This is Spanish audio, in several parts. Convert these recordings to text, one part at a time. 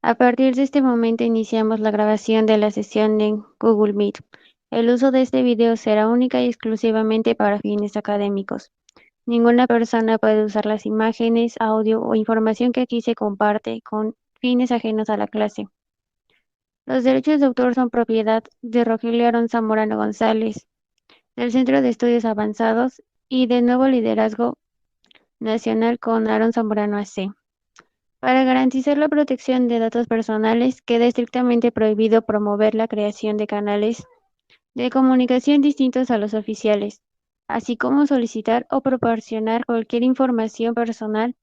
A partir de este momento iniciamos la grabación de la sesión en Google Meet. El uso de este video será única y exclusivamente para fines académicos. Ninguna persona puede usar las imágenes, audio o información que aquí se comparte con fines ajenos a la clase. Los derechos de autor son propiedad de Rogelio Aarón Zamorano González, del Centro de Estudios Avanzados y de Nuevo Liderazgo Nacional con Aarón Zamorano AC. Para garantizar la protección de datos personales, queda estrictamente prohibido promover la creación de canales de comunicación distintos a los oficiales, así como solicitar o proporcionar cualquier información personal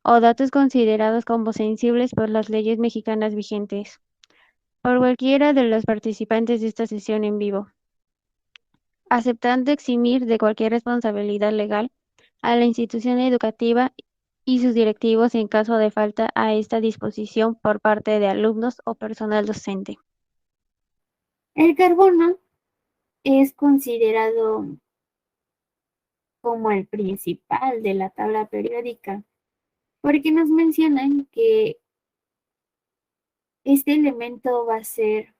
o datos considerados como sensibles por las leyes mexicanas vigentes, por cualquiera de los participantes de esta sesión en vivo, aceptando eximir de cualquier responsabilidad legal a la institución educativa y sus directivos en caso de falta a esta disposición por parte de alumnos o personal docente. El carbono es considerado como el principal de la tabla periódica, porque nos mencionan que este elemento va a ser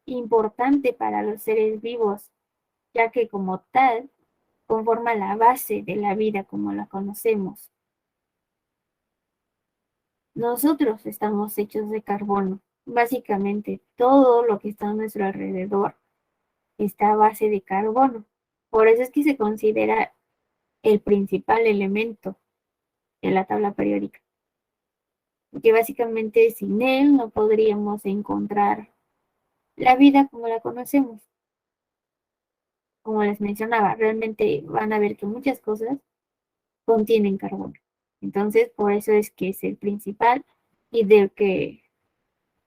importante para los seres vivos, ya que como tal conforma la base de la vida como la conocemos. Nosotros estamos hechos de carbono. Básicamente todo lo que está a nuestro alrededor está a base de carbono. Por eso es que se considera el principal elemento de la tabla periódica. Porque básicamente sin él no podríamos encontrar la vida como la conocemos. Como les mencionaba, realmente van a ver que muchas cosas contienen carbono. Entonces, por eso es que es el principal y del que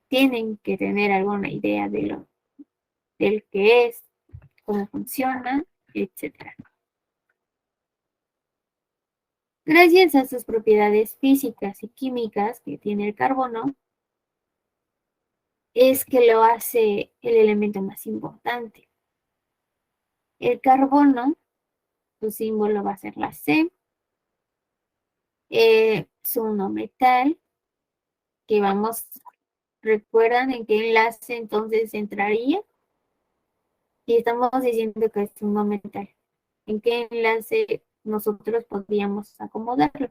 tienen que tener alguna idea del que es, cómo funciona, etcétera. Gracias a sus propiedades físicas y químicas que tiene el carbono, es que lo hace el elemento más importante. El carbono, su símbolo va a ser la C, su no metal, que vamos, ¿recuerdan en qué enlace entonces entraría? Y estamos diciendo que es un no metal. ¿En qué enlace nosotros podríamos acomodarlo?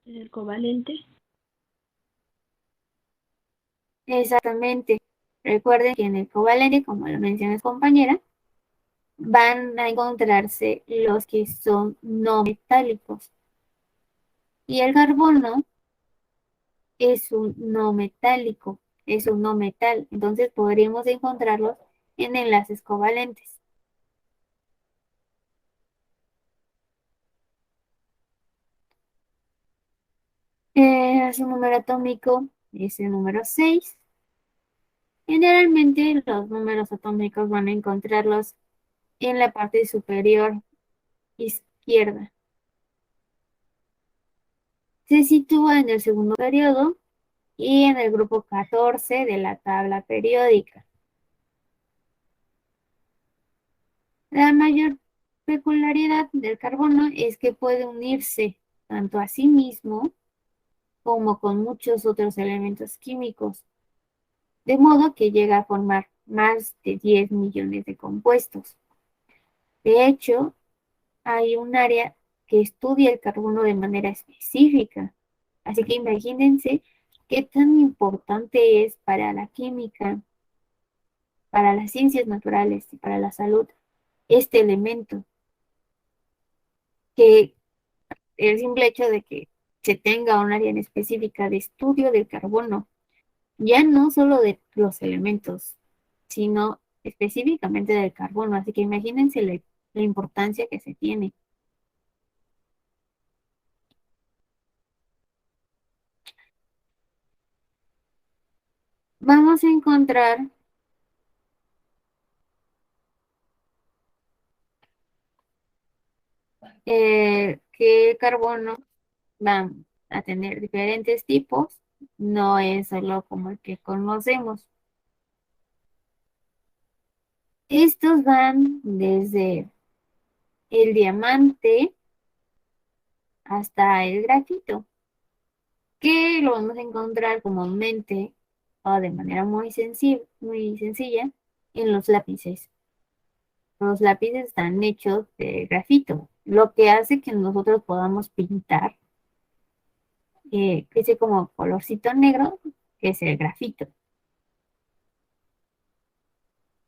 En el covalente. Exactamente. Recuerden que en el covalente, como lo mencionas compañera, van a encontrarse los que son no metálicos. Y el carbono es un no metálico, es un no metal. Entonces podríamos encontrarlos en enlaces covalentes. Su número atómico es el número 6. Generalmente los números atómicos van a encontrarlos en la parte superior izquierda. Se sitúa en el segundo periodo y en el grupo 14 de la tabla periódica. La mayor peculiaridad del carbono es que puede unirse tanto a sí mismo como con muchos otros elementos químicos, de modo que llega a formar más de 10 millones de compuestos. De hecho, hay un área que estudia el carbono de manera específica. Así que imagínense qué tan importante es para la química, para las ciencias naturales y para la salud este elemento, que el simple hecho de que se tenga un área en específica de estudio del carbono, ya no solo de los elementos, sino específicamente del carbono. Así que imagínense la importancia que se tiene. Vamos a encontrar que el carbono va a tener diferentes tipos, no es solo como el que conocemos. Estos van desde el diamante hasta el grafito, que lo vamos a encontrar comúnmente o de manera muy sencilla en los lápices. Los lápices están hechos de grafito, lo que hace que nosotros podamos pintar ese como colorcito negro, que es el grafito.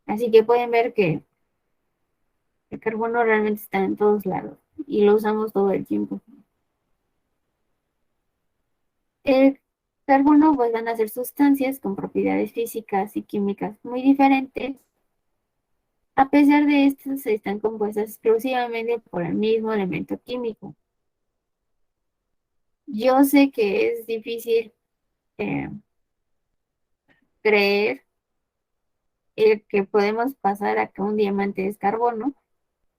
Así que pueden ver que el carbono realmente está en todos lados y lo usamos todo el tiempo. El carbono pues van a ser sustancias con propiedades físicas y químicas muy diferentes. A pesar de estas, están compuestas exclusivamente por el mismo elemento químico. Yo sé que es difícil eh, creer que podemos pasar a que un diamante es carbono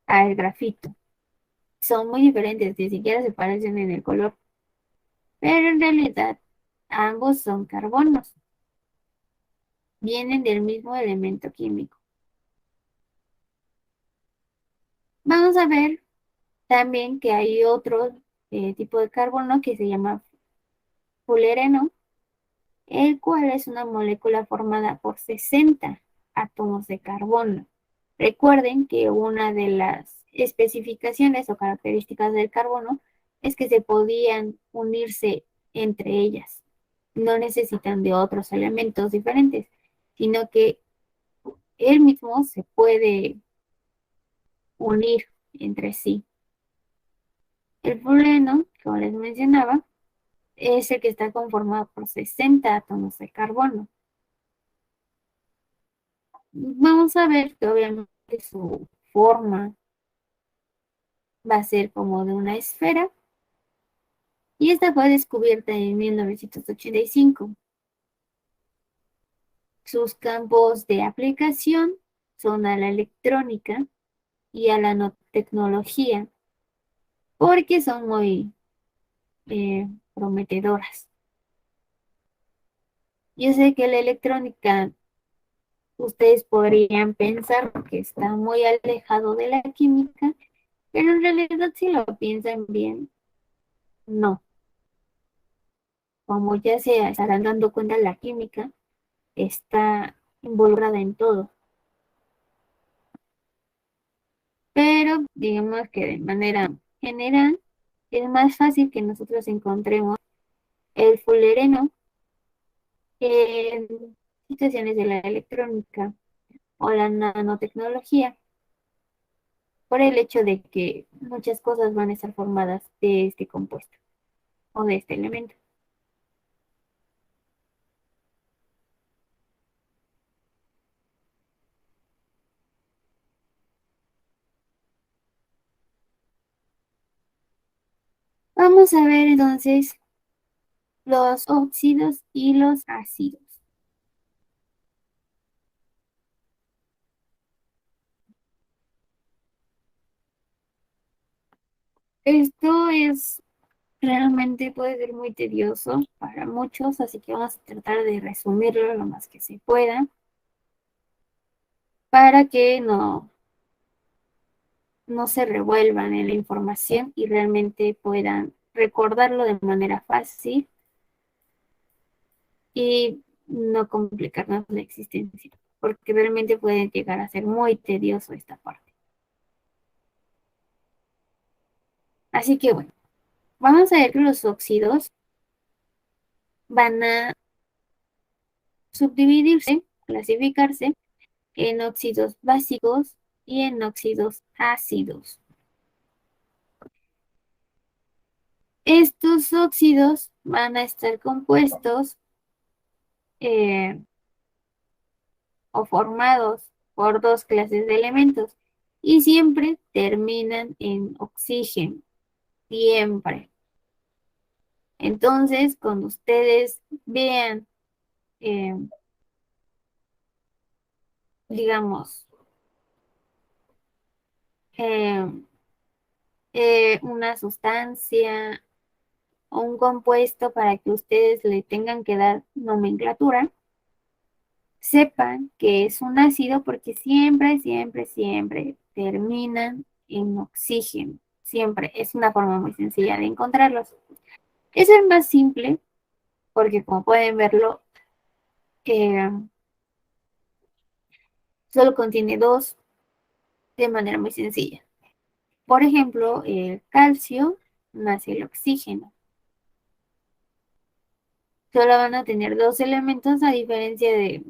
a el grafito. Son muy diferentes, ni siquiera se parecen en el color, pero en realidad ambos son carbonos, vienen del mismo elemento químico. Vamos a ver también que hay otro tipo de carbono que se llama fulereno, el cual es una molécula formada por 60 átomos de carbono. Recuerden que una de las especificaciones o características del carbono es que se podían unirse entre ellas. No necesitan de otros elementos diferentes, sino que él mismo se puede unir entre sí. El fuleno, como les mencionaba, es el que está conformado por 60 átomos de carbono. Vamos a ver que obviamente su forma va a ser como de una esfera y esta fue descubierta en 1985. Sus campos de aplicación son a la electrónica y a la nanotecnología porque son muy prometedoras. Yo sé que la electrónica ustedes podrían pensar que está muy alejado de la química, pero en realidad si lo piensan bien, no. Como ya se estarán dando cuenta, la química está involucrada en todo. Pero digamos que de manera general es más fácil que nosotros encontremos el fulereno en situaciones de la electrónica o la nanotecnología, por el hecho de que muchas cosas van a estar formadas de este compuesto o de este elemento. Vamos a ver entonces los óxidos y los ácidos. Esto es realmente puede ser muy tedioso para muchos, así que vamos a tratar de resumirlo lo más que se pueda para que no se revuelvan en la información y realmente puedan recordarlo de manera fácil y no complicarnos la existencia, porque realmente puede llegar a ser muy tedioso esta parte. Así que bueno, vamos a ver que los óxidos van a subdividirse, clasificarse en óxidos básicos y en óxidos ácidos. Estos óxidos van a estar compuestos eh, o formados por dos clases de elementos y siempre terminan en oxígeno, siempre. Entonces, cuando ustedes vean, eh, digamos, eh, una sustancia o un compuesto para que ustedes le tengan que dar nomenclatura, sepan que es un ácido porque siempre, siempre, siempre terminan en oxígeno. Siempre es una forma muy sencilla de encontrarlos. Es el más simple porque como pueden verlo, eh, solo contiene dos de manera muy sencilla. Por ejemplo, el calcio más el oxígeno. Solo van a tener dos elementos a diferencia de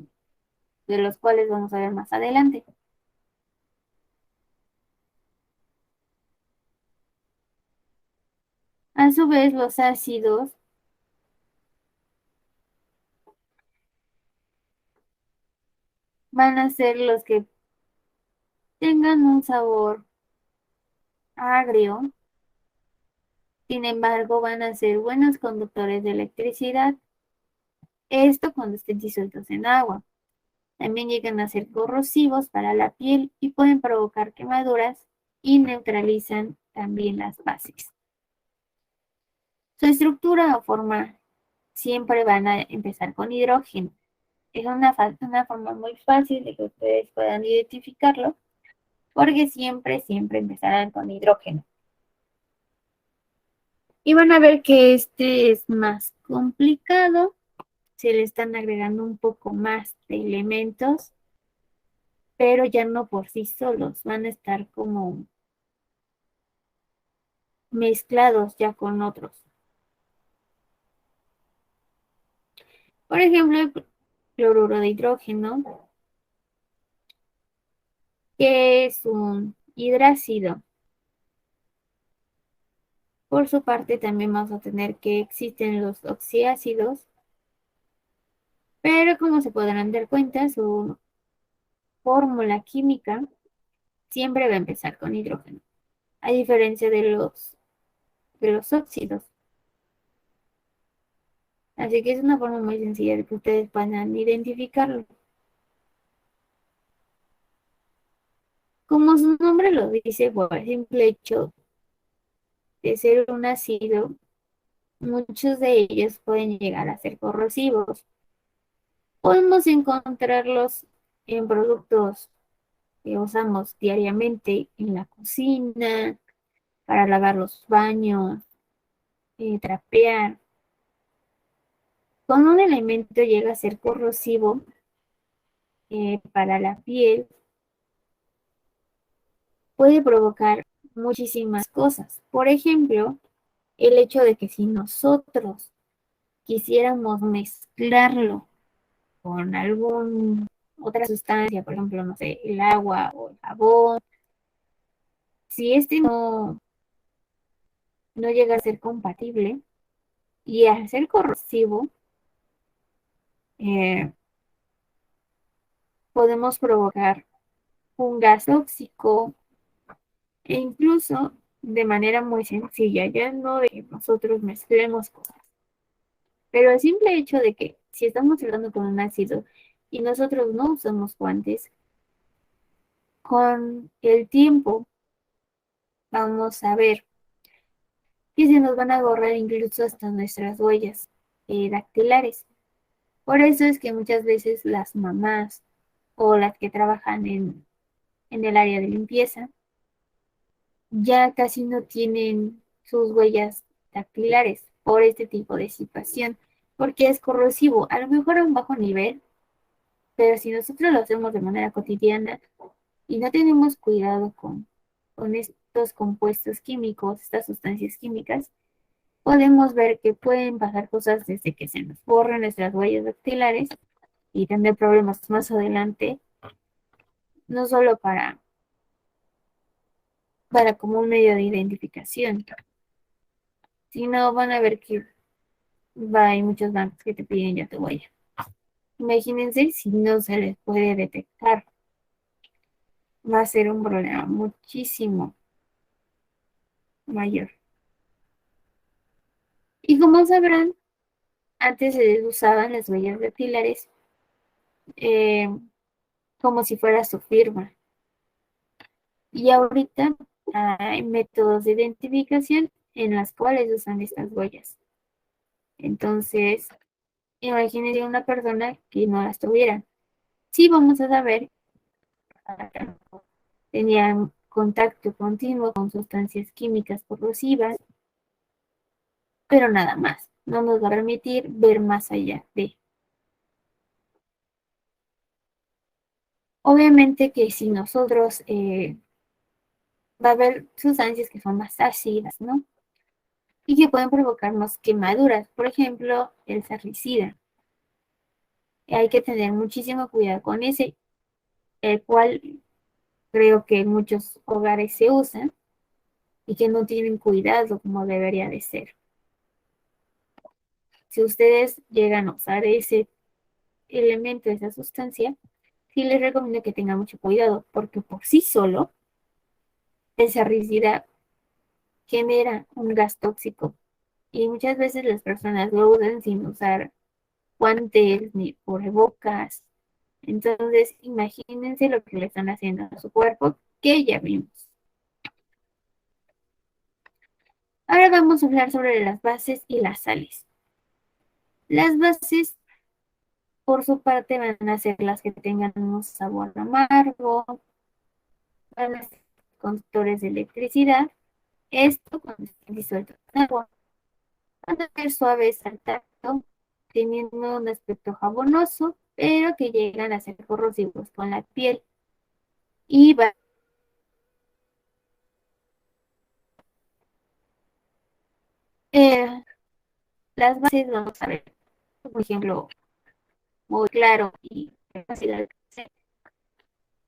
los cuales vamos a ver más adelante. A su vez, los ácidos van a ser los que tengan un sabor agrio, sin embargo, van a ser buenos conductores de electricidad. Esto cuando estén disueltos en agua. También llegan a ser corrosivos para la piel y pueden provocar quemaduras y neutralizan también las bases. Su estructura o forma siempre van a empezar con hidrógeno. Es una forma muy fácil de que ustedes puedan identificarlo, porque siempre empezarán con hidrógeno. Y van a ver que este es más complicado, se le están agregando un poco más de elementos, pero ya no por sí solos, van a estar como mezclados ya con otros. Por ejemplo, el cloruro de hidrógeno, que es un hidrácido. Por su parte, también vamos a tener que existen los oxiácidos, pero como se podrán dar cuenta, su fórmula química siempre va a empezar con hidrógeno, a diferencia de los óxidos. Así que es una forma muy sencilla de que ustedes puedan identificarlo. Como su nombre lo dice, por el simple hecho de ser un ácido, muchos de ellos pueden llegar a ser corrosivos. Podemos encontrarlos en productos que usamos diariamente en la cocina, para lavar los baños, trapear. Cuando un elemento llega a ser corrosivo para la piel, puede provocar muchísimas cosas. Por ejemplo, el hecho de que si nosotros quisiéramos mezclarlo con alguna otra sustancia, por ejemplo, no sé, el agua o el jabón, si este no llega a ser compatible y a ser corrosivo, eh, podemos provocar un gas tóxico e incluso de manera muy sencilla, ya no de que nosotros mezclemos cosas, pero el simple hecho de que si estamos tratando con un ácido y nosotros no usamos guantes, con el tiempo vamos a ver que se nos van a borrar incluso hasta nuestras huellas dactilares. Por eso es que muchas veces las mamás o las que trabajan en el área de limpieza ya casi no tienen sus huellas dactilares por este tipo de situación, porque es corrosivo, a lo mejor a un bajo nivel, pero si nosotros lo hacemos de manera cotidiana y no tenemos cuidado con estos compuestos químicos, estas sustancias químicas, podemos ver que pueden pasar cosas desde que se nos borren nuestras huellas dactilares y tener problemas más adelante, no solo para como un medio de identificación, sino van a ver que hay muchos bancos que te piden ya tu huella. Imagínense si no se les puede detectar, va a ser un problema muchísimo mayor. Y como sabrán, antes se usaban las huellas dactilares eh, como si fuera su firma. Y ahorita hay métodos de identificación en las cuales usan estas huellas. Entonces, imagínense una persona que no las tuviera. Sí, vamos a saber, tenían contacto continuo con sustancias químicas corrosivas, pero nada más. No nos va a permitir ver más allá de. Obviamente que si nosotros va a haber sustancias que son más ácidas, ¿no? Y que pueden provocarnos quemaduras, por ejemplo, el sarricida. Hay que tener muchísimo cuidado con ese, el cual creo que en muchos hogares se usa y que no tienen cuidado como debería de ser. Si ustedes llegan a usar ese elemento, esa sustancia, sí les recomiendo que tengan mucho cuidado, porque por sí solo el sarricida genera un gas tóxico y muchas veces las personas lo usan sin usar guantes ni cubrebocas. Entonces, imagínense lo que le están haciendo a su cuerpo, que ya vimos. Ahora vamos a hablar sobre las bases y las sales. Las bases, por su parte, van a ser las que tengan un sabor amargo, van a ser conductores de electricidad. Esto cuando estén disueltos en agua. Van a ser suaves al tacto, teniendo un aspecto jabonoso, pero que llegan a ser corrosivos con la piel. Y eh, las bases, vamos a ver, por ejemplo, muy claro y fácil de hacer,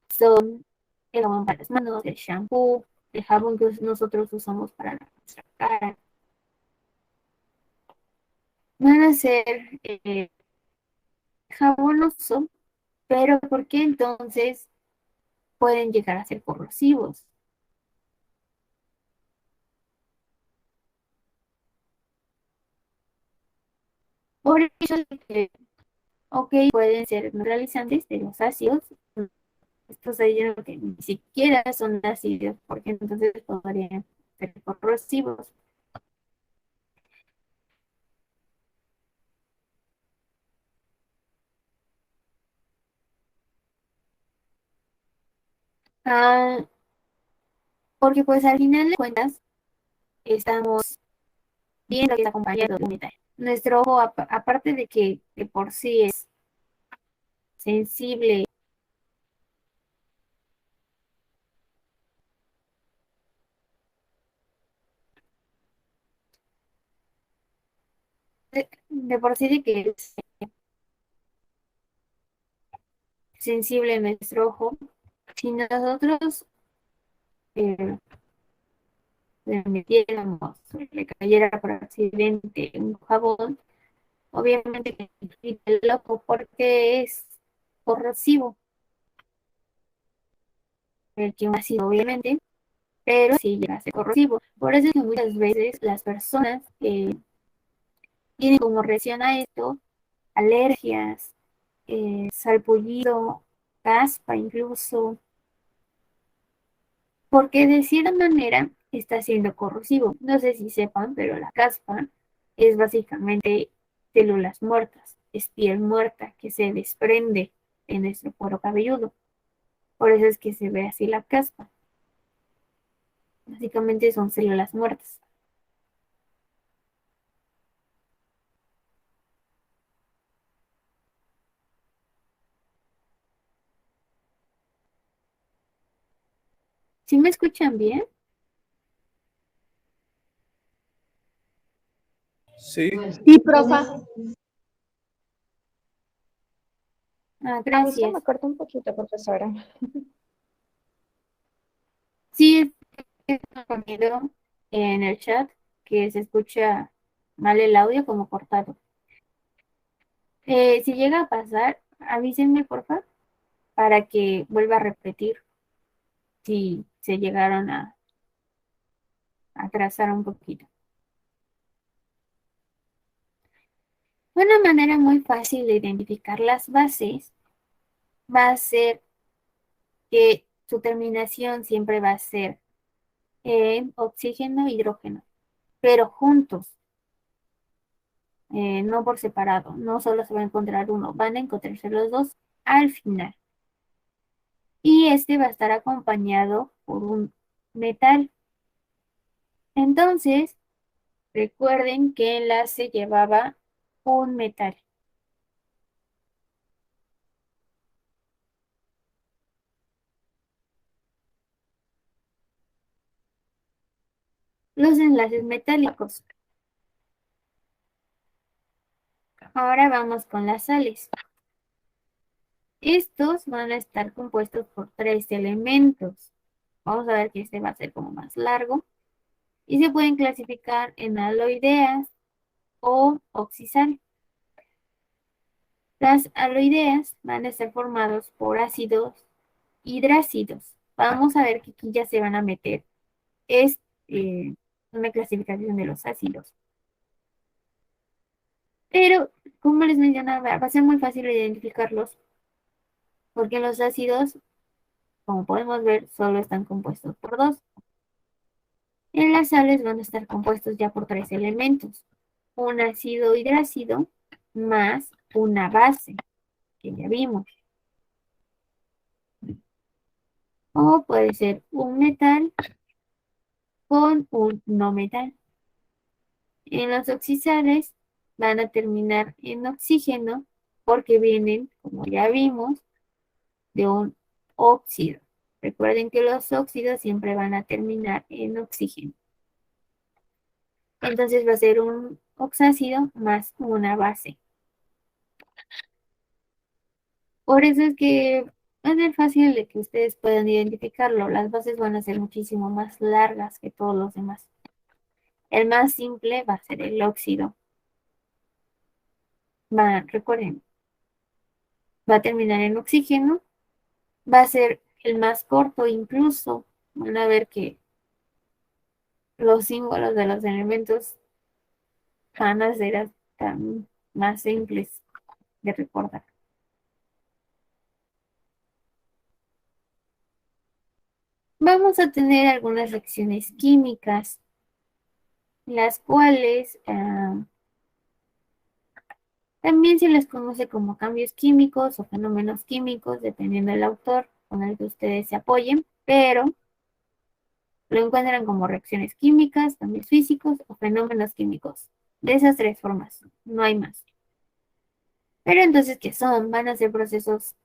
son el jabón para las manos, el shampoo, el jabón que nosotros usamos para nuestra cara. Van a ser jabonoso, pero ¿por qué entonces pueden llegar a ser corrosivos? Por eso es que, ok, pueden ser neutralizantes de los ácidos. Estos ácidos que ni siquiera son ácidos, porque entonces podrían ser corrosivos. Ah, porque pues al final de cuentas estamos viendo que está acompañado de un detalle. Nuestro ojo, aparte de que de por sí es sensible, de por sí de que es sensible nuestro ojo, si nosotros eh, le metiéramos, le cayera por accidente un jabón, obviamente que el ojo porque es corrosivo, el que ha sido obviamente, pero sí llega a ser corrosivo. Por eso es que muchas veces las personas tienen como reacción a esto alergias, sarpullido, caspa incluso, porque de cierta manera está siendo corrosivo. No sé si sepan, pero la caspa es básicamente células muertas, es piel muerta que se desprende en nuestro cuero cabelludo. Por eso es que se ve así la caspa. Básicamente son células muertas. ¿Sí me escuchan bien? Sí, Sí, profa. Ah, A mí se gracias. me corta un poquito, profesora. Sí, estoy poniendo en el chat que se escucha mal el audio como cortado. Si llega a pasar, avísenme, porfa, para que vuelva a repetir si se llegaron a atrasar un poquito. Una manera muy fácil de identificar las bases va a ser que su terminación siempre va a ser en oxígeno e hidrógeno, pero juntos, no por separado. No solo se va a encontrar uno, van a encontrarse los dos al final. Y este va a estar acompañado por un metal. Entonces, recuerden qué enlace llevaba un metal. Los enlaces metálicos. Ahora vamos con las sales. Estos van a estar compuestos por 3 elementos. Vamos a ver que este va a ser como más largo. Y se pueden clasificar en aloideas o oxisal. Las aloideas van a estar formados por ácidos hidrácidos. Vamos a ver que aquí ya se van a meter. Es una clasificación de los ácidos. Pero, como les mencionaba, va a ser muy fácil identificarlos porque los ácidos, como podemos ver, solo están compuestos por dos. En las sales van a estar compuestos ya por 3 elementos. Un ácido hidrácido más una base, que ya vimos. O puede ser un metal con un no metal. En los oxidales van a terminar en oxígeno porque vienen, como ya vimos, de un óxido. Recuerden que los óxidos siempre van a terminar en oxígeno. Entonces va a ser un oxácido más una base. Por eso es que va a ser fácil de que ustedes puedan identificarlo. Las bases van a ser muchísimo más largas que todos los demás. El más simple va a ser el óxido. Recuerden, va a terminar en oxígeno. Va a ser el más corto incluso. Van a ver que los símbolos de los elementos van a ser hasta más simples de recordar. Vamos a tener algunas reacciones químicas, las cuales también se les conoce como cambios químicos o fenómenos químicos, dependiendo del autor con el que ustedes se apoyen, pero lo encuentran como reacciones químicas, cambios físicos o fenómenos químicos. De esas 3 formas, no hay más. Pero entonces, ¿qué son? Van a ser procesos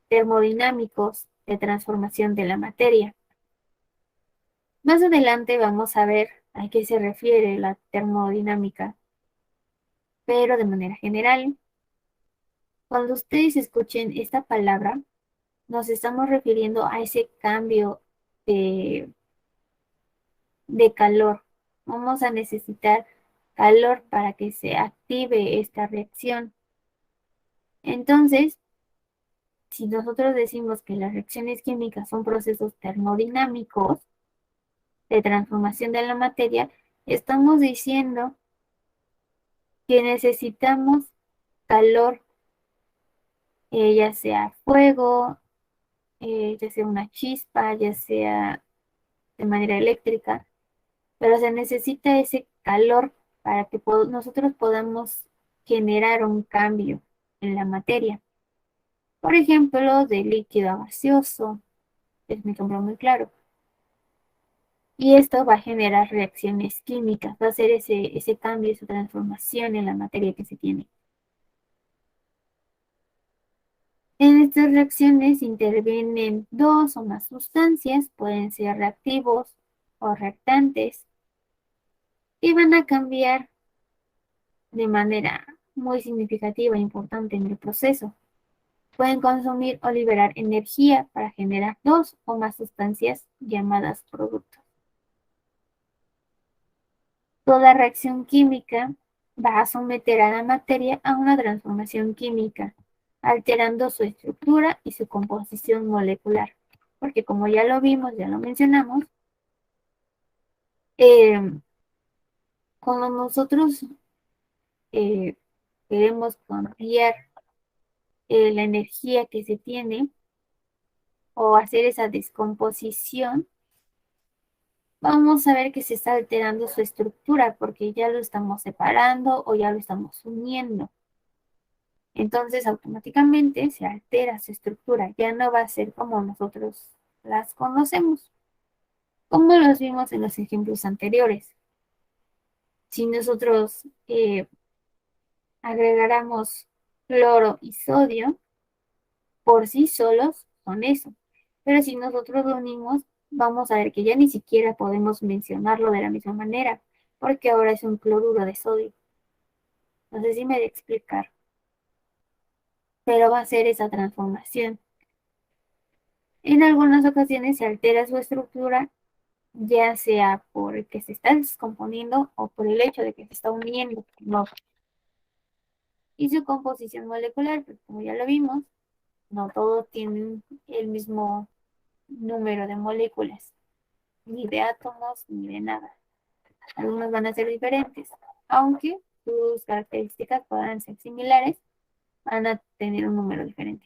termodinámicos de transformación de la materia. Más adelante vamos a ver a qué se refiere la termodinámica, pero de manera general, cuando ustedes escuchen esta palabra, nos estamos refiriendo a ese cambio de, de calor. Vamos a necesitar calor para que se active esta reacción. Entonces, si nosotros decimos que las reacciones químicas son procesos termodinámicos de transformación de la materia, estamos diciendo que necesitamos calor, ya sea fuego, ya sea una chispa, ya sea de manera eléctrica, pero se necesita ese calor para que nosotros podamos generar un cambio en la materia. Por ejemplo, de líquido a gaseoso, es un ejemplo muy claro. Y esto va a generar reacciones químicas, va a hacer ese cambio, esa transformación en la materia que se tiene. En estas reacciones intervienen 2 o más sustancias, pueden ser reactivos o reactantes, y van a cambiar de manera muy significativa e importante en el proceso. Pueden consumir o liberar energía para generar 2 o más sustancias llamadas productos. Toda reacción química va a someter a la materia a una transformación química, alterando su estructura y su composición molecular. Porque como ya lo vimos, ya lo mencionamos, cuando nosotros eh, queremos cambiar la energía que se tiene o hacer esa descomposición, vamos a ver que se está alterando su estructura porque ya lo estamos separando o ya lo estamos uniendo. Entonces automáticamente se altera su estructura, ya no va a ser como nosotros las conocemos. como los vimos en los ejemplos anteriores. Si nosotros agregáramos cloro y sodio, por sí solos son eso. Pero si nosotros lo unimos, vamos a ver que ya ni siquiera podemos mencionarlo de la misma manera, porque ahora es un cloruro de sodio. No sé si me de explicar, pero va a ser esa transformación. En algunas ocasiones se altera su estructura, ya sea porque se está descomponiendo o por el hecho de que se está uniendo con otro. Y su composición molecular, pues como ya lo vimos, no todos tienen el mismo número de moléculas, ni de átomos, ni de nada. Algunos van a ser diferentes, aunque sus características puedan ser similares, van a tener un número diferente.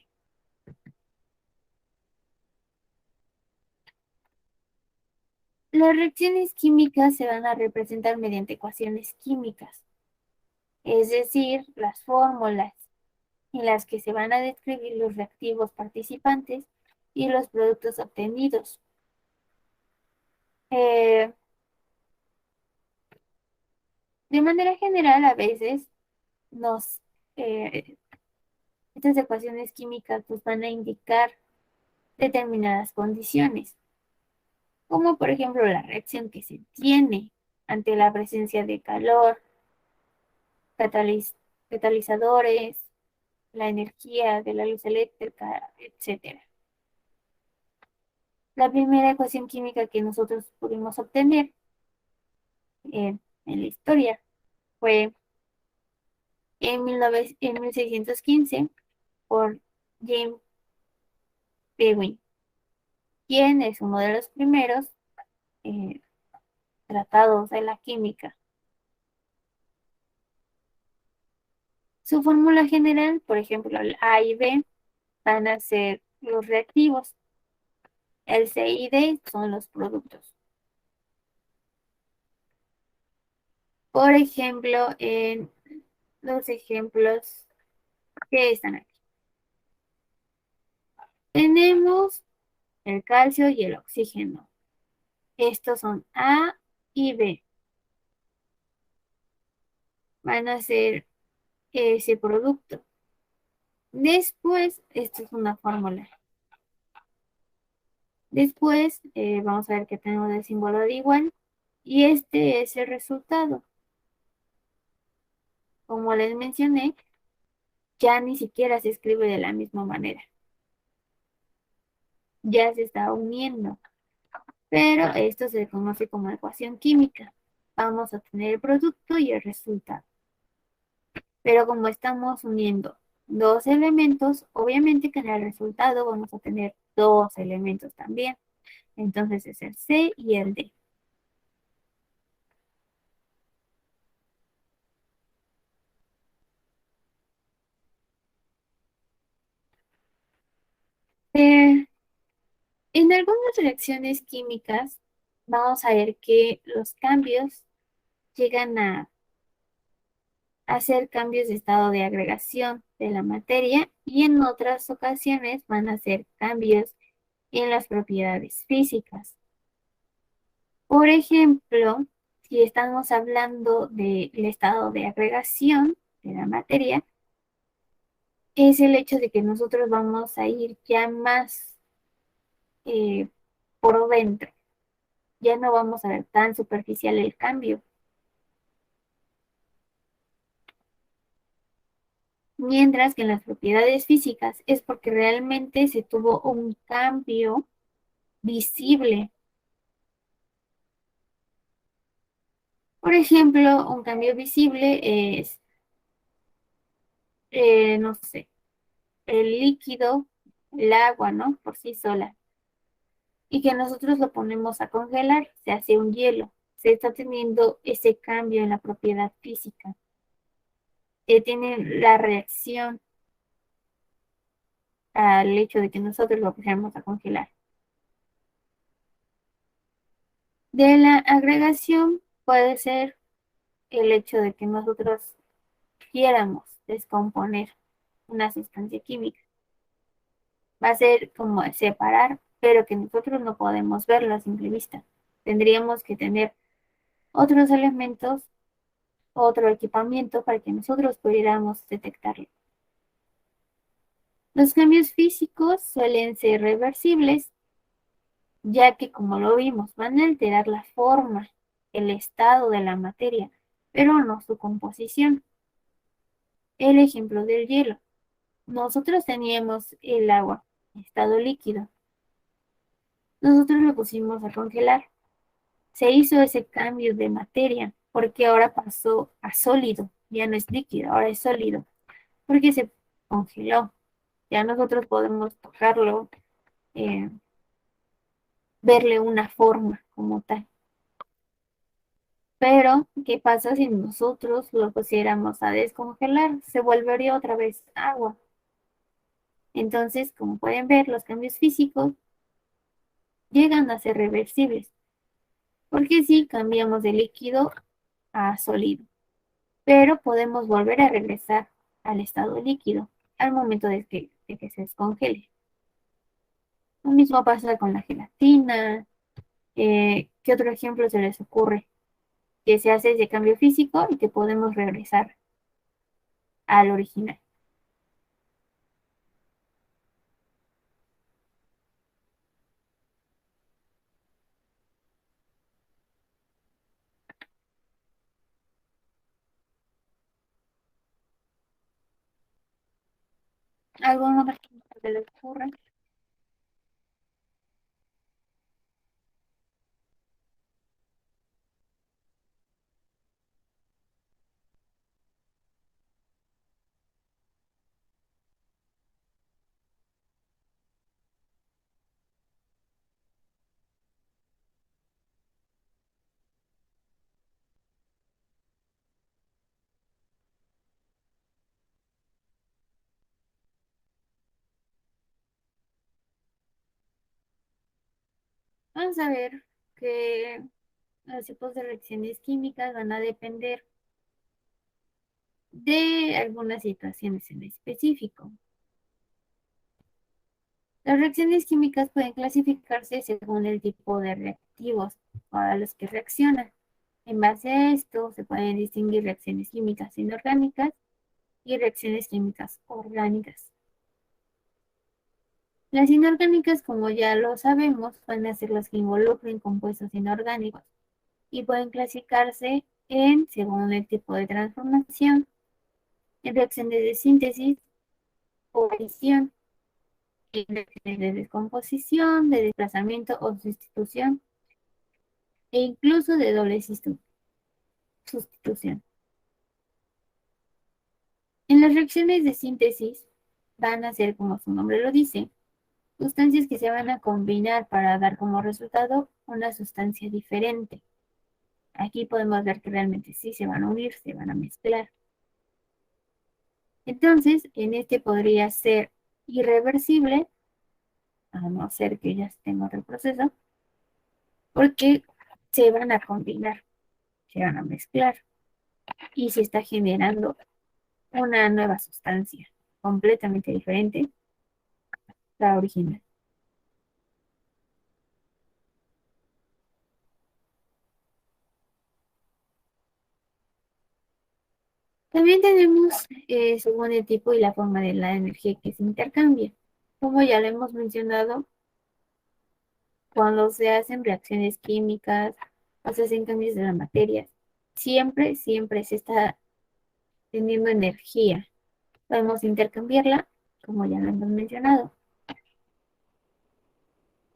Las reacciones químicas se van a representar mediante ecuaciones químicas, es decir, las fórmulas en las que se van a describir los reactivos participantes y los productos obtenidos. De manera general, a veces nos, eh, estas ecuaciones químicas nos van a indicar determinadas condiciones, como por ejemplo la reacción que se tiene ante la presencia de calor, catalizadores, la energía de la luz eléctrica, etc. La primera ecuación química que nosotros pudimos obtener en la historia fue en 1615 por James Baldwin, quien es uno de los primeros eh, tratados de la química. Su fórmula general, por ejemplo, el A y B van a ser los reactivos, el C y D son los productos. Por ejemplo, en los ejemplos que están aquí. Tenemos el calcio y el oxígeno. Estos son A y B. Van a ser ese producto. Después, esto es una fórmula. Después, vamos a ver que tenemos el símbolo de igual. Y este es el resultado. Como les mencioné, ya ni siquiera se escribe de la misma manera. Ya se está uniendo. Pero esto se conoce como ecuación química. Vamos a tener el producto y el resultado. Pero como estamos uniendo dos elementos, obviamente que en el resultado vamos a tener dos elementos también. Entonces es el C y el D. Eh, en algunas reacciones químicas vamos a ver que los cambios llegan a hacer cambios de estado de agregación de la materia y en otras ocasiones van a hacer cambios en las propiedades físicas. Por ejemplo, si estamos hablando del estado de agregación de la materia, es el hecho de que nosotros vamos a ir ya más eh, por dentro. Ya no vamos a ver tan superficial el cambio. Mientras que en las propiedades físicas es porque realmente se tuvo un cambio visible. Por ejemplo, un cambio visible es, no sé, el líquido, el agua, ¿no? Por sí sola. Y que nosotros lo ponemos a congelar, se hace un hielo. Se está teniendo ese cambio en la propiedad física. Tiene la reacción al hecho de que nosotros lo pusiéramos a congelar. De la agregación puede ser el hecho de que nosotros quieramos descomponer una sustancia química. Va a ser como separar, pero que nosotros no podemos verlo a simple vista. tendríamos que tener otros elementos, otro equipamiento para que nosotros pudiéramos detectarlo. Los cambios físicos suelen ser reversibles, ya que como lo vimos, van a alterar la forma, el estado de la materia, pero no su composición. El ejemplo del hielo. Nosotros teníamos el agua, estado líquido. Nosotros lo pusimos a congelar. Se hizo ese cambio de materia porque ahora pasó a sólido, ya no es líquido, ahora es sólido, porque se congeló. Ya nosotros podemos tocarlo, eh, verle una forma como tal. Pero, ¿qué pasa si nosotros lo pusiéramos a descongelar? Se volvería otra vez agua. Entonces, como pueden ver, los cambios físicos llegan a ser reversibles, porque si cambiamos de líquido a sólido, pero podemos volver a regresar al estado líquido al momento de que se descongele. Lo mismo pasa con la gelatina. ¿Qué otro ejemplo se les ocurre? Que se hace ese cambio físico y que podemos regresar al original. ¿Algún otro ejemplo que les ocurra? Vamos a ver que los tipos de reacciones químicas van a depender de algunas situaciones en específico. Las reacciones químicas pueden clasificarse según el tipo de reactivos a los que reaccionan. En base a esto, se pueden distinguir reacciones químicas inorgánicas y reacciones químicas orgánicas. Las inorgánicas, como ya lo sabemos, van a ser las que involucren compuestos inorgánicos y pueden clasificarse según el tipo de transformación, en reacciones de síntesis o adición, en reacciones de descomposición, de desplazamiento o sustitución, e incluso de doble sustitución. En las reacciones de síntesis van a ser, como su nombre lo dice, sustancias que se van a combinar para dar como resultado una sustancia diferente. Aquí podemos ver que realmente sí se van a unir, se van a mezclar. Entonces, en este podría ser irreversible, a no ser que ya tenga otro proceso, porque se van a combinar, se van a mezclar y se está generando una nueva sustancia completamente diferente a la original. También tenemos, según el tipo y la forma de la energía que se intercambia. Como ya lo hemos mencionado, cuando se hacen reacciones químicas o se hacen cambios de la materia, siempre se está teniendo energía. Podemos intercambiarla, como ya lo hemos mencionado.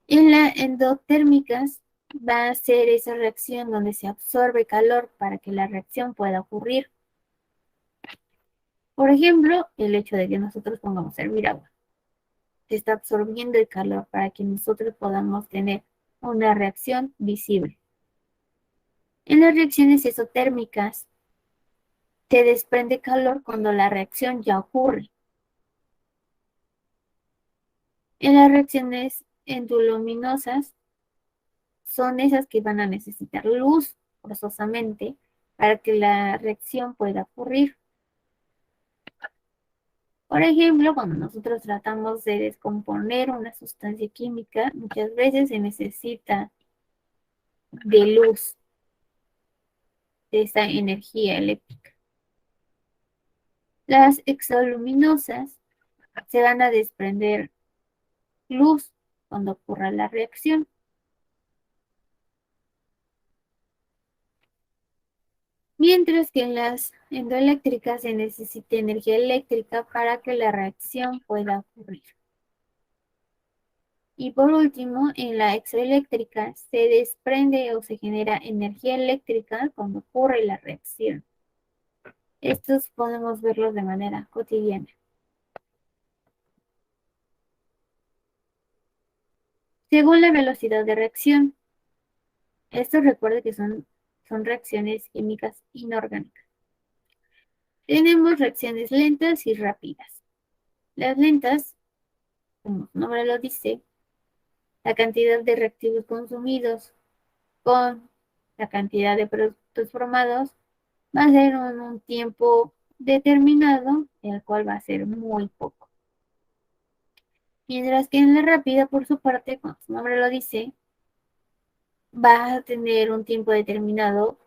En la endotérmicas va a ser esa reacción donde se absorbe calor para que la reacción pueda ocurrir. Por ejemplo, el hecho de que nosotros pongamos a hervir agua. Se está absorbiendo el calor para que nosotros podamos tener una reacción visible. En las reacciones exotérmicas se desprende calor cuando la reacción ya ocurre. En las reacciones endoluminosas son esas que van a necesitar luz forzosamente para que la reacción pueda ocurrir. Por ejemplo, cuando nosotros tratamos de descomponer una sustancia química, muchas veces se necesita de luz, de esta energía eléctrica. Las exoluminosas se van a desprender luz cuando ocurra la reacción. Mientras que en las endoeléctricas se necesita energía eléctrica para que la reacción pueda ocurrir. Y por último, en la exoeléctrica se desprende o se genera energía eléctrica cuando ocurre la reacción. Estos podemos verlos de manera cotidiana. Según la velocidad de reacción, esto recuerde que son reacciones químicas inorgánicas. Tenemos reacciones lentas y rápidas. Las lentas, como su nombre lo dice, la cantidad de reactivos consumidos con la cantidad de productos formados va a ser en un tiempo determinado, el cual va a ser muy poco. Mientras que en la rápida, por su parte, como su nombre lo dice, va a tener un tiempo determinado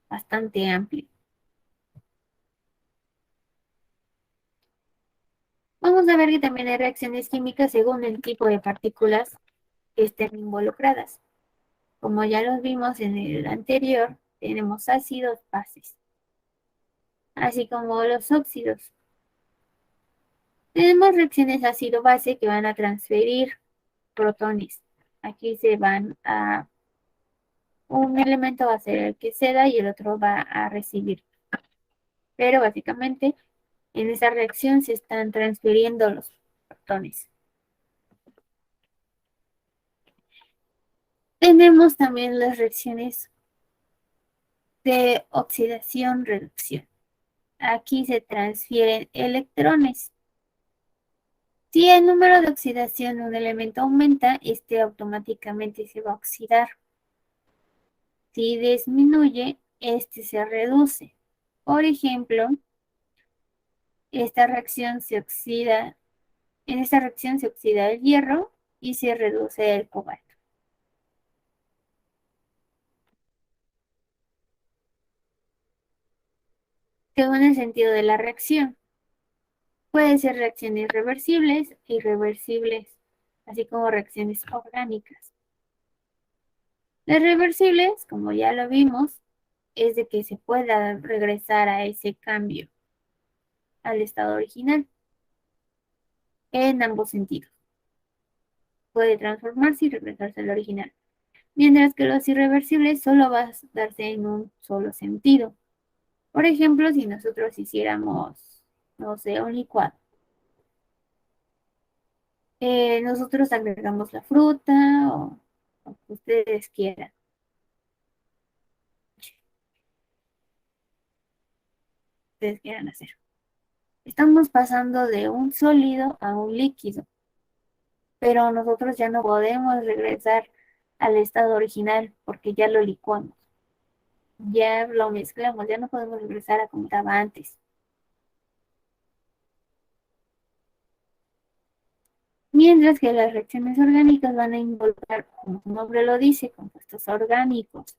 bastante amplio. Vamos a ver que también hay reacciones químicas según el tipo de partículas que estén involucradas. Como ya los vimos en el anterior, tenemos ácidos, bases, así como los óxidos. Tenemos reacciones ácido-base que van a transferir protones. Aquí se van a... Un elemento va a ser el que ceda y el otro va a recibir. Pero básicamente en esa reacción se están transfiriendo los protones. Tenemos también las reacciones de oxidación-reducción. Aquí se transfieren electrones. Si el número de oxidación de un elemento aumenta, este automáticamente se va a oxidar. Si disminuye, este se reduce. Por ejemplo, esta reacción se oxida, en esta reacción se oxida el hierro y se reduce el cobalto. Según el sentido de la reacción, pueden ser reacciones reversibles e irreversibles, así como reacciones orgánicas. Las reversibles, como ya lo vimos, es de que se pueda regresar a ese cambio, al estado original, en ambos sentidos. Puede transformarse y regresarse al original. Mientras que los irreversibles solo va a darse en un solo sentido. Por ejemplo, si nosotros hiciéramos, no sé, un licuado. Nosotros agregamos la fruta o lo que ustedes quieran. Ustedes quieran hacer. Estamos pasando de un sólido a un líquido, pero nosotros ya no podemos regresar al estado original porque ya lo licuamos. Ya lo mezclamos, ya no podemos regresar a como estaba antes. Mientras que las reacciones orgánicas van a involucrar, como su nombre lo dice, compuestos orgánicos.